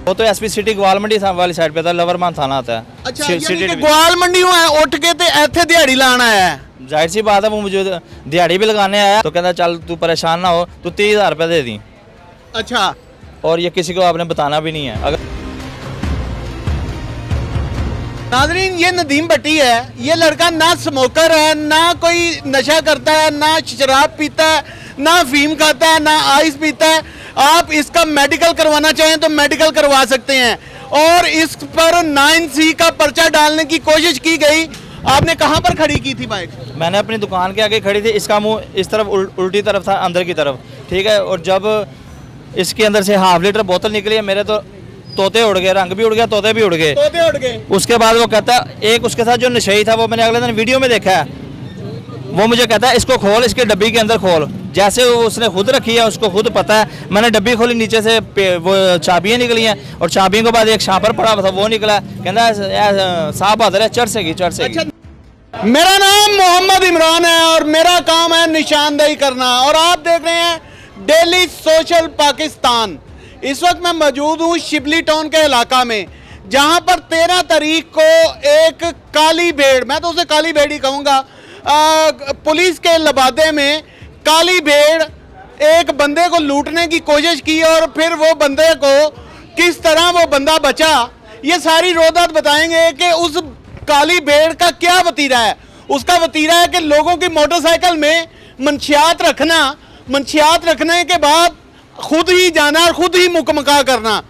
वो तो SP city ग्वाल मंडी वाली साइड पे था, लवरमान थाना आता है। अच्छा यानी कि ग्वाल मंडी उठ के ते इत्थे दिहाड़ी लाण आया है। जाहिर सी बात है, वो मुझे दिहाड़ी भी लगाने आया तो कहता चल तू परेशान ना हो, तू 30,000 रुपये दे दी। अच्छा, और ये किसी को आपने बताना भी नहीं है। अगर नाज़रीन ये नदीम भट्टी है, ये लड़का ना स्मोकर है, ना कोई नशा करता है, ना शराब पीता है, ना अफीम खाता है, ना आइस पीता है। आप इसका मेडिकल करवाना चाहें तो मेडिकल करवा सकते हैं। और इस पर 9C का पर्चा डालने की कोशिश की गई। आपने कहाँ पर खड़ी की थी बाइक? मैंने अपनी दुकान के आगे खड़ी थी, इसका मुंह इस तरफ उल्टी तरफ था, अंदर की तरफ, ठीक है। और जब इसके अंदर से ½ लीटर बोतल निकली है, मेरे तो तोते उड़ गए, रंग भी उड़ गया, तोते भी उड़ गए। तोते उड़ गए। उसके बाद वो कहता, एक उसके साथ जो नशेई था, वो मैंने अगले दिन वीडियो में देखा है, वो मुझे कहता है इसको खोल, इसके डब्बी के अंदर खोल। जैसे वो उसने खुद रखी है, उसको खुद पता है। मैंने डब्बी खोली, नीचे से वो चाबियाँ निकली हैं, और चाबियों के बाद एक शापर पड़ा था, वो निकला। कहता साहब आदर है, चढ़ सेगी। अच्छा, मेरा नाम मोहम्मद इमरान है और मेरा काम है निशानदेही करना। और आप देख रहे हैं डेली सोशल पाकिस्तान। इस वक्त मैं मौजूद हूँ शिबली टाउन के इलाका में, जहाँ पर 13 तारीख को एक काली भेड़, मैं तो उसे काली भेड़ ही कहूँगा, पुलिस के लबादे में काली भेड़ एक बंदे को लूटने की कोशिश की और फिर वो बंदे को किस तरह वो बंदा बचा, ये सारी रोदात बताएंगे कि उस काली भेड़ का क्या वतीरा है। उसका वतीरा है कि लोगों की मोटरसाइकिल में मंशियात रखना, मंशियात रखने के बाद खुद ही जाना और खुद ही मुकमका करना।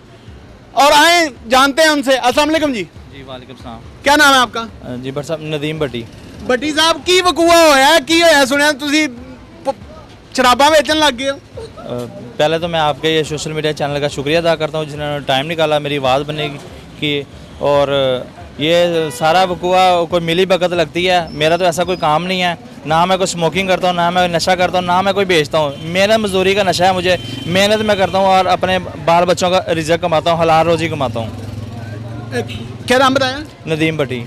और आए जानते हैं उनसे। अस्सलाम वालेकुम जी। जी वालेकुम सलाम। क्या नाम है आपका? जी बट साहब नदीम भट्टी। भट्टी साहब की वकूआ होया की होया? सुनिया तुसी शराबा बेचन लग गए हो। पहले तो मैं आपके ये सोशल मीडिया चैनल का शुक्रिया अदा करता हूँ जिन्होंने टाइम निकाला मेरी आवाज़ बनने की। और ये सारा वकूआ कोई मिली भगत लगती है। मेरा तो ऐसा कोई काम नहीं है, ना मैं कोई स्मोकिंग करता हूँ, ना मैं नशा करता हूँ, ना मैं कोई बेचता हूँ। मेरा मजदूरी का नशा है, मुझे मेहनत मैं करता हूँ और अपने बाल बच्चों का रिज़्क कमाता हूँ, हलाल रोज़ी कमाता हूँ। क्या नाम बताया? नदीम भट्टी।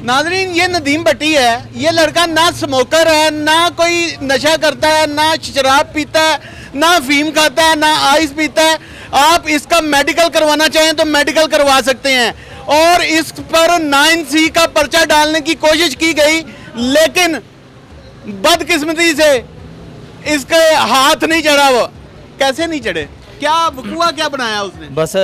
नाजरीन ये नदीम भट्टी है, ये लड़का ना स्मोकर है, ना कोई नशा करता है, ना शराब पीता है, ना अफीम खाता है, ना आइस पीता है। आप इसका मेडिकल करवाना चाहें तो मेडिकल करवा सकते हैं। और इस पर 9C का पर्चा डालने की कोशिश की गई, लेकिन बदकिस्मती से इसके हाथ नहीं चढ़ा। वो कैसे नहीं चढ़े? क्या वकूआ क्या बनाया उसने? बस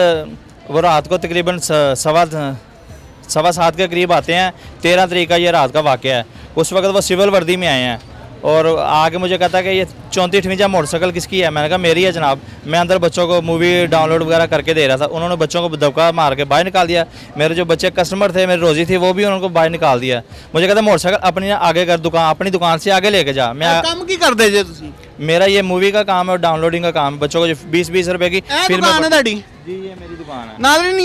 वो रात को तकरीबन 7:15 के करीब आते हैं। 13 तारीख का ये रात का वाक़या है। उस वक्त वो सिविल वर्दी में आए हैं और आके मुझे कहता है कि ये 34 मोटरसाइकिल किसकी है? मैंने कहा मेरी है जनाब। मैं अंदर बच्चों को मूवी डाउनलोड वगैरह करके दे रहा था। उन्होंने बच्चों को धक्का मार के बाहर निकाल दिया। मेरे जो बच्चे कस्टमर थे, मेरी रोज़ी थी, वो भी उनको बाहर निकाल दिया। मुझे कहता मोटरसाइकिल अपनी आगे कर, अपनी दुकान से आगे लेके जा। मैं काम की कर दे जे तुसी? मेरा ये मूवी का काम है और डाउनलोडिंग का काम है। बच्चों को 20-20 रुपए की फिल्म है। जी ये मेरी दुकान है। नाज़रीन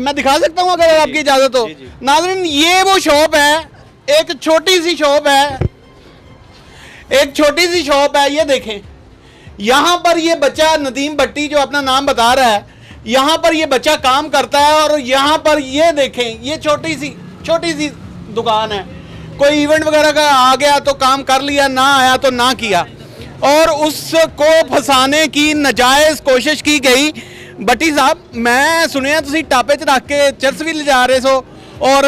मैं दिखा सकता हूँ अगर आपकी इजाज़त हो? नाज़रीन ये वो शॉप है, एक छोटी सी शॉप है, एक छोटी सी शॉप है। ये देखें, यहाँ पर ये बच्चा नदीम भट्टी जो अपना नाम बता रहा है, यहाँ पर ये बच्चा काम करता है। और यहाँ पर ये देखें, ये छोटी सी दुकान है। कोई इवेंट वगैरह का आ गया तो काम कर लिया, ना आया तो ना किया। और उसको फंसाने की नाजायज़ कोशिश की गई। भट्टी साहब मैं सुनिया तुसी टापे च रख के चर्च भी ले जा रहे सो और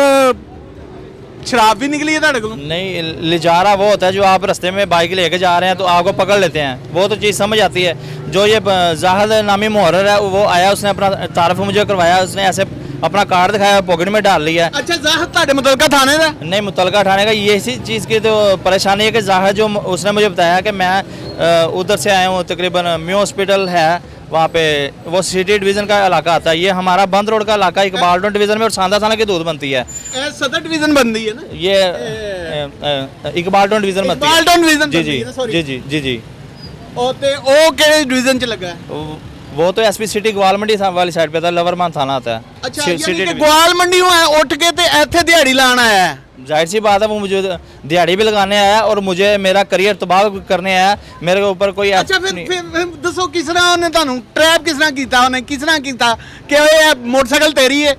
शराब भी निकली है ਤੁਹਾਡੇ ਕੋਲ? नहीं, ले जा रहा वो होता है जो आप रास्ते में बाइक लेके जा रहे हैं तो आपको पकड़ लेते हैं, वो तो चीज़ समझ आती है। जो ये जाहिद नामी मुहर्रर है, वो आया, उसने अपना तारफ़ मुझे करवाया, उसने ऐसे अपना कार्ड दिखाया, पॉकेट में डाल लिया। अच्छा, जाहिद ਤੁਹਾਡੇ मुतलका थाने का? नहीं, मुतलका थाने का। ये इसी चीज़ की तो परेशानी है कि जाहिद जो उसने मुझे बताया कि मैं उधर से आया हूँ, तकरीबन म्यू हॉस्पिटल है वहाँ पे, वो सिटी डिवीज़न का इलाका आता है। ये हमारा बंद रोड का इलाका इकबाल टाउन डिवीज़न में, और सांदा थाना की दूध बनती है। सदर डिवीज़न बनती है ना ये इकबाल टाउन डिवीज़न बनती है। इकबाल टाउन डिवीज़न जी जी जी जी जी जी। ओ केड़े डिवीज़न च लगा है? वो तो एसपी सिटी ग्वाल मंडी वाली साइड पे था, लवरमान थाना आता है। अच्छा यानी कि ग्वाल मंडी उठ के ते इत्थे दिहाड़ी लाण आया है। जाहिर सी बात है, वो मुझे दिहाड़ी भी लगाने आया और मुझे मेरा करियर तबाह करने आया। मेरे ऊपर कोई अच्छा फिर दसो किस तरह उन्हें थानू ट्रैप किस तरह कीता? उन्हें किस तरह कीता कि ये मोटरसाइकिल तेरी है?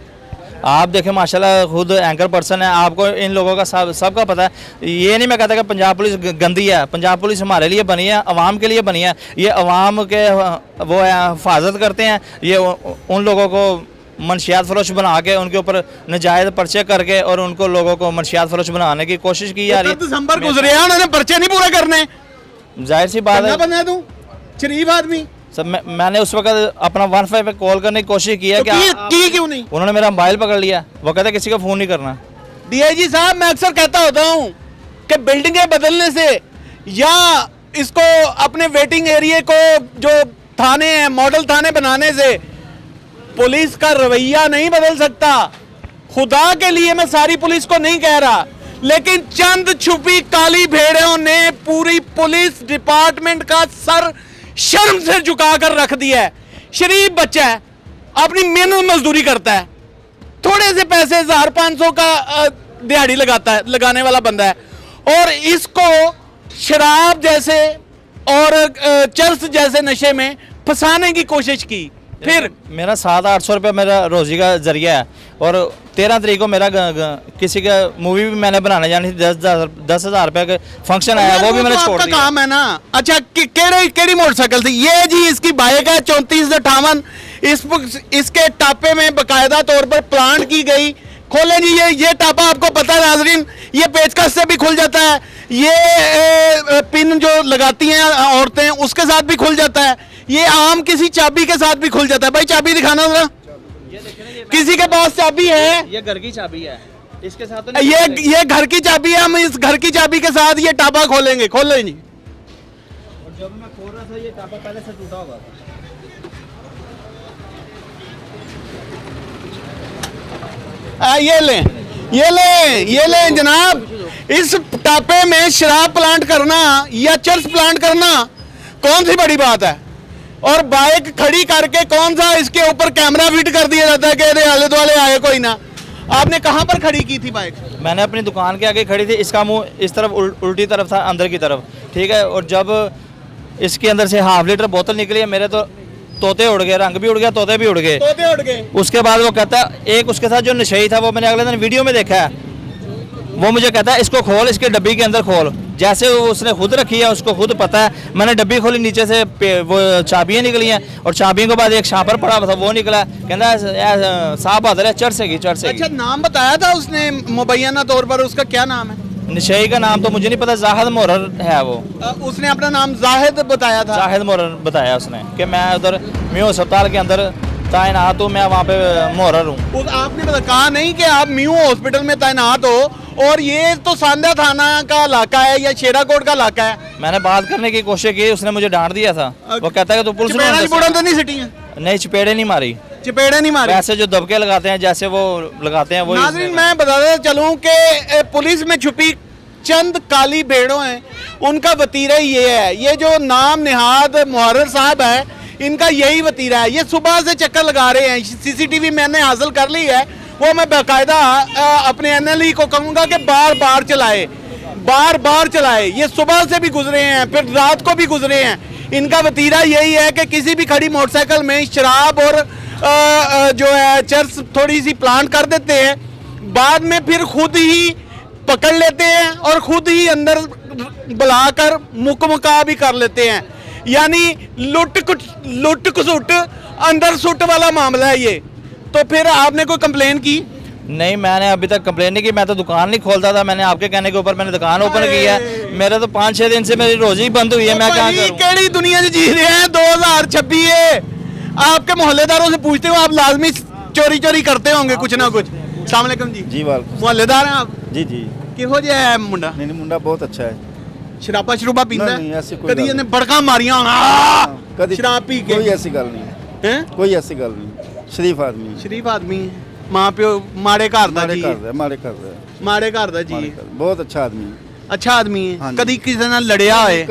आप देखें माशाल्लाह खुद एंकर पर्सन है, आपको इन लोगों का सबका पता है। ये नहीं मैं कहता कि पंजाब पुलिस गंदी है। पंजाब पुलिस हमारे लिए बनी है, अवाम के लिए बनी है। ये अवाम के वो है, हिफाजत करते हैं। ये उन लोगों को मनशियात फरोश बना के उनके ऊपर नजायज़ पर्चे करके और उनको लोगों को मनशियात फरोश बनाने की कोशिश की जा रही दिसंबर गुजरे हैं, उन्होंने पर्चे नहीं पूरे करने। जाहिर सी बात है। बंदा तू शरीफ आदमी सब मैंने उस वक्त अपना 15 पे कॉल करने की कोशिश की है तो कि की क्यों नहीं? उन्होंने मेरा मोबाइल पकड़ लिया, वो कहते किसी को फ़ोन नहीं करना। डीआईजी साहब, मैं अक्सर कहता होता हूँ कि बिल्डिंगें बदलने से या इसको अपने वेटिंग एरिया को जो थाने हैं मॉडल थाने बनाने से पुलिस का रवैया नहीं बदल सकता। खुदा के लिए मैं सारी पुलिस को नहीं कह रहा, लेकिन चंद छुपी काली भेड़ों ने पूरी पुलिस डिपार्टमेंट का सर शर्म से झुका कर रख दिया है। शरीफ बच्चा है, अपनी मेहनत मजदूरी करता है, थोड़े से पैसे 1500 का दिहाड़ी लगाने वाला बंदा है, और इसको शराब जैसे और चर्स जैसे नशे में फंसाने की कोशिश की। फिर मेरा 700-800 रुपया मेरा रोजी का जरिया है, और 13 तारीख को मेरा किसी का मूवी भी मैंने बनाने जानी थी, 10,000 रुपये का फंक्शन आया, वो भी मैंने तो छोड़ आपका दिया। काम है ना। अच्छा, केड़ी मोटरसाइकिल थी ये जी? इसकी बाइक है 3458। इसके टापे में बकायदा तौर पर प्लांट की गई। खोले जी ये टापा, आपको पता है नाजरीन, ये पेचकस से भी खुल जाता है, ये पिन जो लगाती हैं औरतें उसके साथ भी खुल जाता है, ये आम किसी चाबी के साथ भी खुल जाता है। भाई चाबी दिखाना जरा, किसी के पास चाबी है? ये घर की चाबी है, इसके साथ तो ये घर की चाबी है। हम इस घर की चाबी के साथ ये टापा खोलेंगे। खोल जी। और जब मैं खोल रहा था ये टापा पहले से टूटा हुआ था। ये लें जनाब। इस टापे में शराब प्लांट करना या चर्च प्लांट करना कौन सी बड़ी बात है? और बाइक खड़ी करके कौन सा इसके ऊपर कैमरा फिट कर दिया जाता है कि आले दुआले आए कोई ना। आपने कहाँ पर खड़ी की थी बाइक? मैंने अपनी दुकान के आगे खड़ी थी, इसका मुंह इस तरफ उल्टी तरफ था, अंदर की तरफ, ठीक है। और जब इसके अंदर से 1/2 लीटर बोतल निकली है, मेरे तो तोते उड़ गए, रंग भी उड़ गया, तोते भी उड़ गए। उसके बाद वो कहता, एक उसके साथ जो नशेई था, वो मैंने अगले दिन वीडियो में देखा है, वो मुझे कहता है इसको खोल, इसके डब्बी के अंदर खोल। जैसे उसने खुद रखी है, उसको खुद पता है। मैंने डब्बी खोली, नीचे से वो चाबियाँ निकली हैं, और चाबियों के बाद एक शापर पड़ा था, वो निकला। कहता साहब आदर है, चढ़ से। अच्छा, नाम बताया था उसने मुबैना तौर पर, उसका क्या नाम है? नशेई का नाम तो मुझे नहीं पता, जाहिद मोहर है वो। उसने अपना नाम जाहिद बताया था। जाहिद मोहर बताया उसने कि मैं उधर म्यू अस्पताल के अंदर तैनात हूँ, मैं वहाँ पे मोहर हूँ। आपने कहा नहीं कि आप म्यू हॉस्पिटल में तैनात हो, और ये तो सांदा थाना का इलाका है या शेराकोट का इलाका है। मैंने बात करने की कोशिश की, उसने मुझे डांट दिया था। वो कहता है कि तू पुलिस में तो नहीं सिटी है? नहीं, चपेड़े नहीं मारी, चपेड़े नहीं मारी, वैसे जो दबके लगाते हैं जैसे वो लगाते हैं वो। नाज़रीन, मैं बताता चलूं कि पुलिस में छुपी चंद काली भेड़ों हैं, उनका वतीरा ये है। ये जो नाम निहाद मुहर्रर साहब है, इनका यही वतीरा है। ये सुबह से चक्कर लगा रहे हैं। सीसीटीवी मैंने हासिल कर ली है, वो मैं बाकायदा अपने एनएलई को कहूँगा कि बार बार चलाए। ये सुबह से भी गुजरे हैं, फिर रात को भी गुजरे हैं। इनका वतीरा यही है कि किसी भी खड़ी मोटरसाइकिल में शराब और जो है चर्स थोड़ी सी प्लांट कर देते हैं, बाद में फिर खुद ही पकड़ लेते हैं और खुद ही अंदर बुलाकर मुकमका भी कर लेते हैं। यानी लुट कुसुट अंदर सुट वाला मामला है ये। तो फिर आपने कोई कंप्लेन की? नहीं, मैंने अभी तक कंप्लेन नहीं की। मैं तो दुकान नहीं खोलता था, मैंने आपके कहने के ऊपर मैंने दुकान ओपन की है। मेरे तो 5-6 दिन से मेरी रोजी बंद हुई है। मैं क्या करूं? केड़ी दुनिया जी रहे हैं? 2026 है। आपके मोहल्लेदारों से पूछते हो, आप लाजमी चोरी करते होंगे कुछ ना कुछ। अस्सलाम वालेकुम जी। जी वालेकुम। मोहल्लेदार हैं आप? जी जी। किहो जिहा है मुंडा? नहीं मुंडा बहुत अच्छा है। शराबा शरूबा पींदा है? नहीं, ऐसी कोई कदी गल इन्हें बड़का मारियां कदी शराब पी के? कोई ऐसी गल नहीं हैं? कोई ऐसी गल नहीं। शरीफ आदमी शरीफ आदमी है। मां प्यो माड़े घर दा जी? माड़े कर दा जी। बहुत अच्छा आदमी है। अच्छा आदमी है। हाँ जी। कदी किसी नाल लड़िया होए?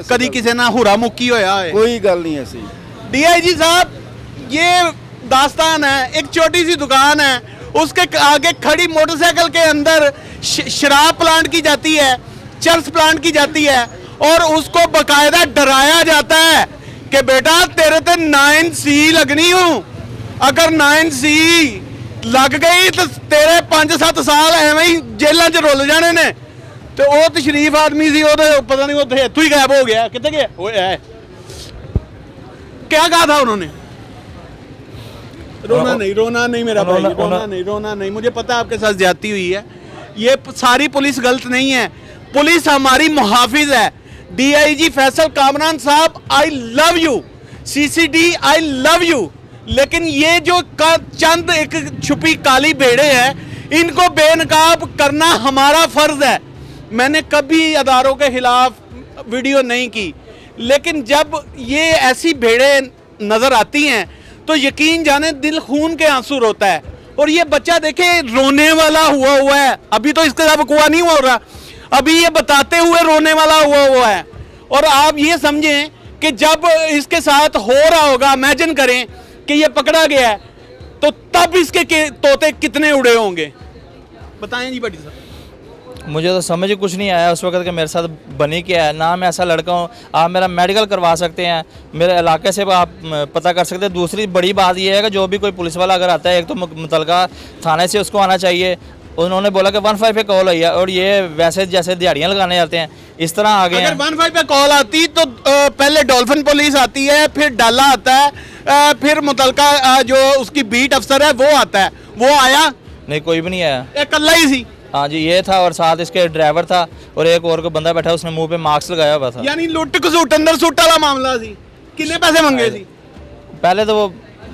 कदी किसी नाल हुरा मुक्की होया होए? कोई गल नहीं ऐसी। डीआईजी साहब, ये दास्तान है। एक छोटी सी दुकान है, उसके आगे खड़ी मोटरसाइकिल के अंदर शराब प्लांट की जाती है, चर्च प्लांट की जाती है, और उसको बकायदा डराया जाता है कि बेटा तेरे ते 9C लगनी हूं, अगर 9C लग गई तो तेरे 5-7 साल एवं ही जेलों च रुल जाने ने। तो वो तो शरीफ आदमी सी, पता नहीं वो इत्थों ही गायब हो गया। कितने गया वो है? क्या कहा था उन्होंने? रोना नहीं मेरा भाई, रोना नहीं। मुझे पता है आपके साथ ज्यादती हुई है। ये सारी पुलिस गलत नहीं है, पुलिस हमारी मुहाफिज है। डीआईजी फैसल कामरान साहब, I love you. CCD, I love you. लेकिन ये जो चंद एक छुपी काली भेड़े हैं, इनको बेनकाब करना हमारा फर्ज है। मैंने कभी अदारों के खिलाफ वीडियो नहीं की, लेकिन जब ये ऐसी भेड़े नजर आती हैं तो यकीन जाने दिल खून के आंसू रोता है। और ये बच्चा देखे रोने वाला हुआ है, अभी तो इसके साथ वकुआ नहीं हो रहा, अभी ये बताते हुए रोने वाला हुआ है। और आप ये समझें कि जब इसके साथ हो रहा होगा, इमेजिन करें कि ये पकड़ा गया है, तो तब इसके तोते कितने उड़े होंगे, बताएं जी बड़ी साहब। मुझे तो समझ ही कुछ नहीं आया उस वक्त कि मेरे साथ बनी क्या है। ना मैं ऐसा लड़का हूँ, आप मेरा मेडिकल करवा सकते हैं, मेरे इलाके से आप पता कर सकते हैं। दूसरी बड़ी बात यह है कि जो भी कोई पुलिस वाला अगर आता है, एक तो मुतलका थाने से उसको आना चाहिए। उन्होंने बोला कि 15 पे कॉल आई है, और ये वैसे जैसे दिहाड़ियाँ लगाने जाते हैं इस तरह आ गए हैं। अगर 15 पे कॉल आती तो पहले डॉल्फिन पुलिस आती है, फिर डाला आता है, फिर मुतलका जो उसकी बीट अफसर है वो आता है। वो आया नहीं, कोई भी नहीं आया, कल्ला ही सी। हाँ जी, ये था और साथ इसके ड्राइवर था और एक और को बंदा बैठा, उसने मुंह पे मास्क लगाया हुआ था। यानी लुट कसूट अंदर सुट वाला मामला सी। कितने पैसे मंगे सी? पहले तो वो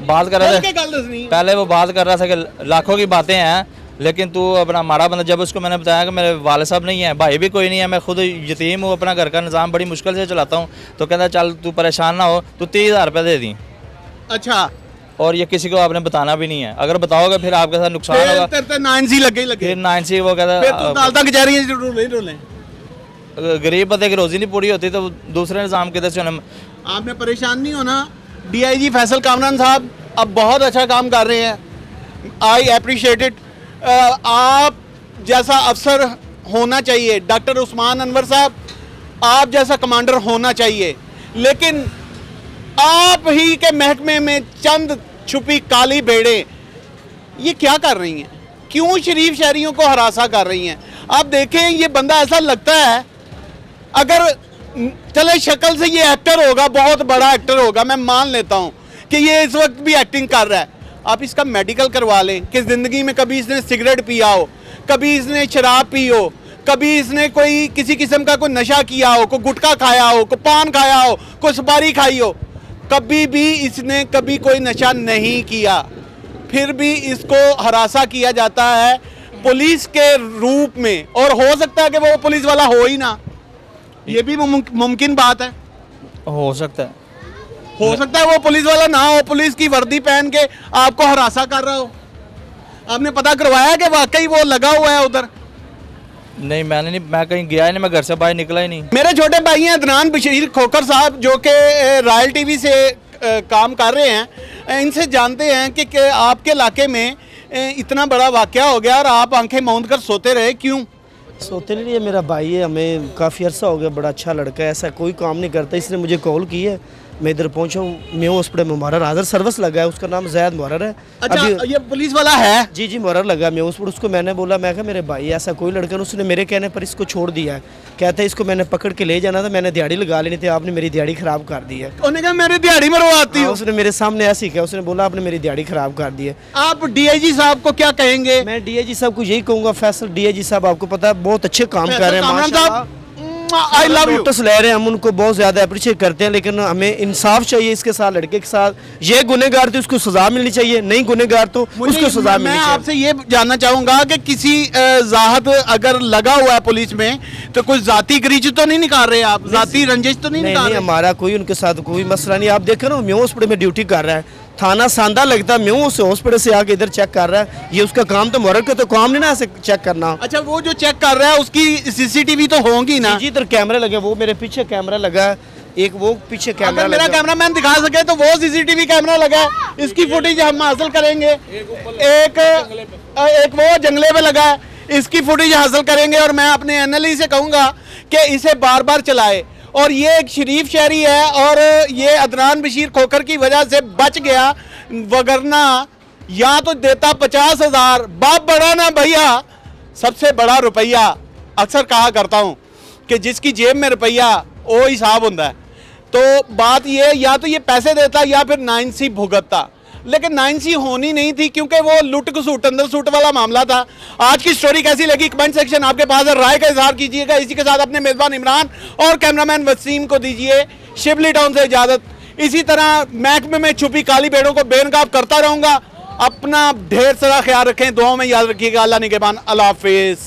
बात कर रहा था, नहीं। पहले वो बात कर रहा था कि लाखों की बातें हैं, लेकिन तू अपना माड़ा बंदा। जब उसको मैंने बताया कि मेरे वाले साहब नहीं है, भाई भी कोई नहीं है, मैं खुद यतीम हूँ, अपना घर का निज़ाम बड़ी मुश्किल से चलाता हूँ, तो कहता चल तू परेशान ना हो, तू 30,000 रुपये दे दी। अच्छा। और ये किसी को आपने बताना भी नहीं है, अगर बताओगे फिर आपके साथ नुकसान होगा। फिर 9C लगे फिर 9C वो कहता गरीब बंदे की रोजी नहीं पूरी होती तो दूसरे निज़ाम किधर से। आपने परेशान नहीं होना। डीआईजी फैसल कामरान साहब अब बहुत अच्छा काम कर रहे हैं, आई अप्रिशिएट इट। आप जैसा अफसर होना चाहिए, डॉक्टर उस्मान अनवर साहब आप जैसा कमांडर होना चाहिए, लेकिन आप ही के महकमे में चंद छुपी काली भेड़े ये क्या कर रही हैं? क्यों शरीफ शहरियों को हरासा कर रही हैं? आप देखें, ये बंदा ऐसा लगता है, अगर चले शक्ल से ये एक्टर होगा, बहुत बड़ा एक्टर होगा, मैं मान लेता हूं कि ये इस वक्त भी एक्टिंग कर रहा है। आप इसका मेडिकल करवा लें कि ज़िंदगी में कभी इसने सिगरेट पिया हो, कभी इसने शराब पी हो, कभी इसने कोई किसी किस्म का कोई नशा किया हो, कोई गुटखा खाया हो, कोई पान खाया हो, कोई सुपारी खाई हो। कभी भी इसने कभी कोई नशा नहीं किया, फिर भी इसको हरासा किया जाता है पुलिस के रूप में। और हो सकता है कि वो पुलिस वाला हो ही ना, ये भी मुमकिन बात है। हो सकता है, हो सकता है वो पुलिस वाला ना हो, पुलिस की वर्दी पहन के आपको हरासा कर रहा हो। आपने पता करवाया कि वाकई वो लगा हुआ है उधर? नहीं, मैंने नहीं, मैं कहीं गया ही नहीं, मैं घर से बाहर निकला ही नहीं। मेरे छोटे भाई हैं अदनान बशीर खोखर साहब, जो कि रॉयल टीवी से काम कर रहे हैं। इनसे जानते हैं कि आपके इलाके में इतना बड़ा वाकया हो गया और आप आंखें मूंद कर सोते रहे, क्यों? सोते नहीं, मेरा भाई है, हमें काफ़ी अर्सा हो गया, बड़ा अच्छा लड़का है, ऐसा कोई काम नहीं करता। इसने मुझे कॉल की है, मैं इधर पहुंचा हूँ, मैं हॉस्पिटल में मुहर्रर हाजिर सर्विस लगा है, उसका नाम जैद मुहर्रर है। अच्छा, ये पुलिस वाला है? जी मुहर्रर लगा मैं हॉस्पिटल। उसको मैंने बोला, मैं कहा मेरे भाई ऐसा कोई लड़का नहीं, उसने मेरे कहने पर इसको छोड़ दिया है। कहते हैं इसको मैंने पकड़ के ले जाना था, मैंने दिहाड़ी लगा लेनी थी, आपने मेरी दिहाड़ी ख़राब कर दी है। उन्होंने कहा मेरी दिहाड़ी मरवाती हो। उसने मेरे सामने ऐसे ही कहा, उसने बोला आपने मेरी दिहाड़ी ख़राब कर दी है। आप डीआईजी साहब को क्या कहेंगे? मैं डीआईजी साहब को यही कहूँगा, फैसल डीआईजी साहब आपको पता है बहुत अच्छे काम कर रहे हैं, माशाल्लाह। I love you. नोटिस ले रहे हैं, हम उनको बहुत ज़्यादा अप्रिशिएट करते हैं, लेकिन हमें इंसाफ चाहिए इसके साथ, लड़के के साथ। ये गुनहगार तो उसको सज़ा मिलनी चाहिए, नहीं गुनहगार तो उसको सज़ा मिलनी चाहिए। मैं आपसे ये जानना चाहूँगा कि किसी जाहद अगर लगा हुआ है पुलिस में तो कोई जाती गरीज तो नहीं निकाल रहे आप? जाती रंजिश तो नहीं निकाल रहे? हमारा कोई उनके साथ कोई मसला नहीं। आप देख रहे हो, मैं हॉस्पिटल में ड्यूटी कर रहा है, थाना सांदा लगता है, मैं उस हॉस्पिटल से आके इधर चेक कर रहा है। ये उसका काम तो मुहर्रर का तो काम नहीं ना ऐसे चेक करना। अच्छा, वो जो चेक कर रहा है उसकी सीसीटीवी तो होंगी ना? जी, इधर कैमरा लगे, वो मेरे पीछे कैमरा लगा है, एक वो पीछे कैमरा। अगर मेरा कैमरा मैन दिखा सके तो वो सीसीटीवी कैमरा लगा है, इसकी फुटेज हम हासिल करेंगे। एक वो जंगले पे लगा है, इसकी फुटेज हासिल करेंगे और मैं अपने एनएलई से कहूँगा कि इसे बार बार चलाए। और ये एक शरीफ शहरी है और ये अदनान बशीर खोखर की वजह से बच गया, वगरना या तो देता 50,000। बाप बड़ा ना भैया, सबसे बड़ा रुपया। अक्सर कहा करता हूँ कि जिसकी जेब में रुपया वो हिसाब होता है। तो बात ये, या तो ये पैसे देता या फिर 9C भुगतता। लेकिन 9C होनी नहीं थी क्योंकि वो लुट घसूट अंदर सूट वाला मामला था। आज की स्टोरी कैसी लगी कमेंट सेक्शन आपके पास है, राय का इजहार कीजिएगा। इसी के साथ अपने मेजबान इमरान और कैमरामैन वसीम को दीजिए शिबली टाउन से इजाजत। इसी तरह महकमे में छुपी काली भेड़ों को बेनकाब करता रहूंगा। अपना ढेर सारा ख्याल रखें, दुआओं में याद रखिएगा। अल्लाह निगहबान, अल्लाह हाफिज।